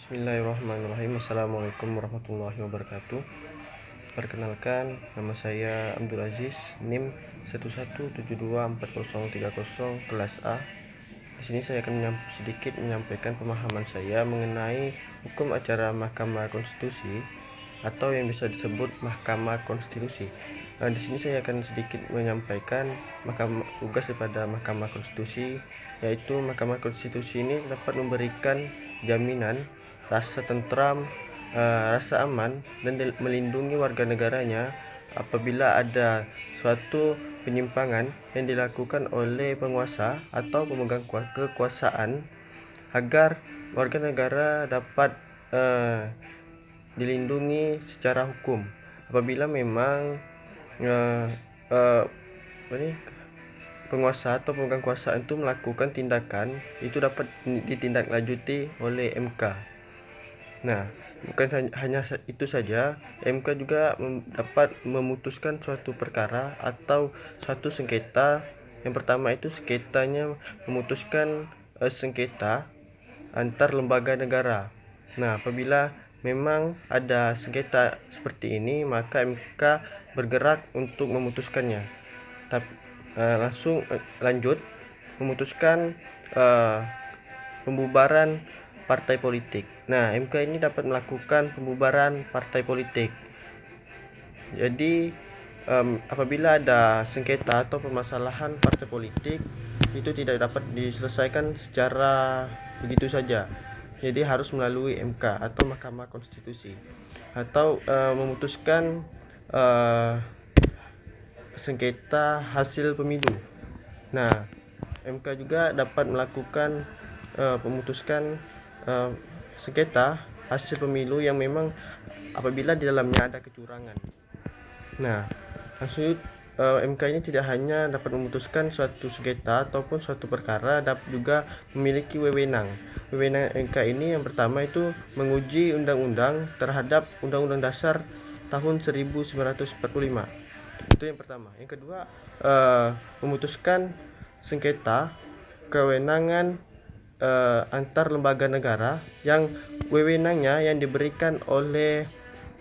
Bismillahirrahmanirrahim. Assalamualaikum warahmatullahi wabarakatuh. Perkenalkan, nama saya Abdul Aziz, NIM 1172430 kelas A. Di sini saya akan sedikit menyampaikan pemahaman saya mengenai hukum acara Mahkamah Konstitusi atau yang bisa disebut Mahkamah Konstitusi. Di sini saya akan sedikit menyampaikan tugas daripada Mahkamah Konstitusi, yaitu Mahkamah Konstitusi ini dapat memberikan jaminan rasa tentram, rasa aman, dan melindungi warga negaranya apabila ada suatu penyimpangan yang dilakukan oleh penguasa atau pemegang kekuasaan, agar warga negara dapat dilindungi secara hukum apabila memang penguasa atau pemegang kekuasaan itu melakukan tindakan itu dapat ditindaklanjuti oleh MK. Nah, bukan hanya itu saja, MK juga dapat memutuskan suatu perkara atau suatu sengketa. Yang pertama itu sengketanya memutuskan sengketa antar lembaga negara. Nah, apabila memang ada sengketa seperti ini, maka MK bergerak untuk memutuskannya. Tapi langsung lanjut memutuskan pembubaran partai politik. Nah, MK ini dapat melakukan pembubaran partai politik. Jadi apabila ada sengketa atau permasalahan partai politik, itu tidak dapat diselesaikan secara begitu saja. Jadi harus melalui MK atau Mahkamah Konstitusi, atau memutuskan sengketa hasil pemilu. Nah, MK juga dapat melakukan memutuskan sengketa hasil pemilu yang memang apabila di dalamnya ada kecurangan. Nah, maksud MK ini tidak hanya dapat memutuskan suatu sengketa ataupun suatu perkara, dapat juga memiliki wewenang. Wewenang MK ini yang pertama itu menguji undang-undang terhadap Undang-Undang Dasar tahun 1945. Itu yang pertama. Yang kedua, memutuskan sengketa kewenangan antar lembaga negara yang wewenangnya yang diberikan oleh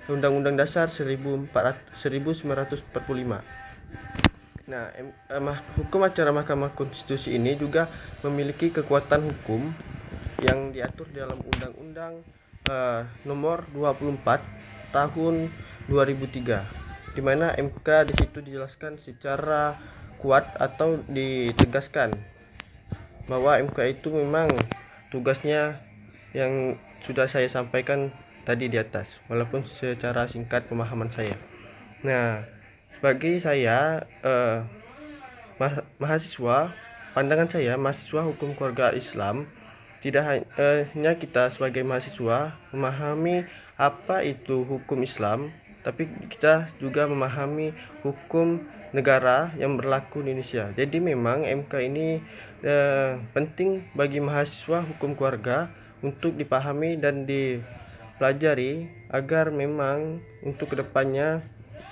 Undang-Undang Dasar 1945. Nah, hukum acara Mahkamah Konstitusi ini juga memiliki kekuatan hukum yang diatur dalam Undang-Undang nomor 24 tahun 2003, di mana MK di situ dijelaskan secara kuat atau ditegaskan bahwa MK itu memang tugasnya yang sudah saya sampaikan tadi di atas, walaupun secara singkat pemahaman saya. Nah, bagi saya mahasiswa, pandangan saya mahasiswa hukum keluarga Islam, tidak hanya kita sebagai mahasiswa memahami apa itu hukum Islam, tapi kita juga memahami hukum negara yang berlaku di Indonesia. Jadi memang MK ini penting bagi mahasiswa hukum keluarga untuk dipahami dan dipelajari, agar memang untuk kedepannya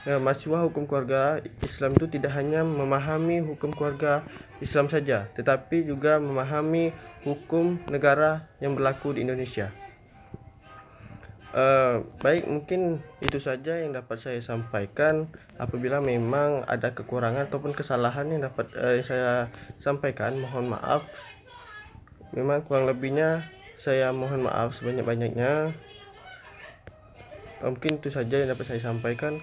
mahasiswa hukum keluarga Islam itu tidak hanya memahami hukum keluarga Islam saja, tetapi juga memahami hukum negara yang berlaku di Indonesia. Baik, mungkin itu saja yang dapat saya sampaikan. Apabila memang ada kekurangan ataupun kesalahan yang dapat saya sampaikan, mohon maaf. Memang kurang lebihnya saya mohon maaf sebanyak-banyaknya. Mungkin itu saja yang dapat saya sampaikan.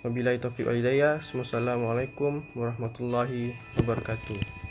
Wabillahi taufiq wal hidayah. Wassalamualaikum warahmatullahi wabarakatuh.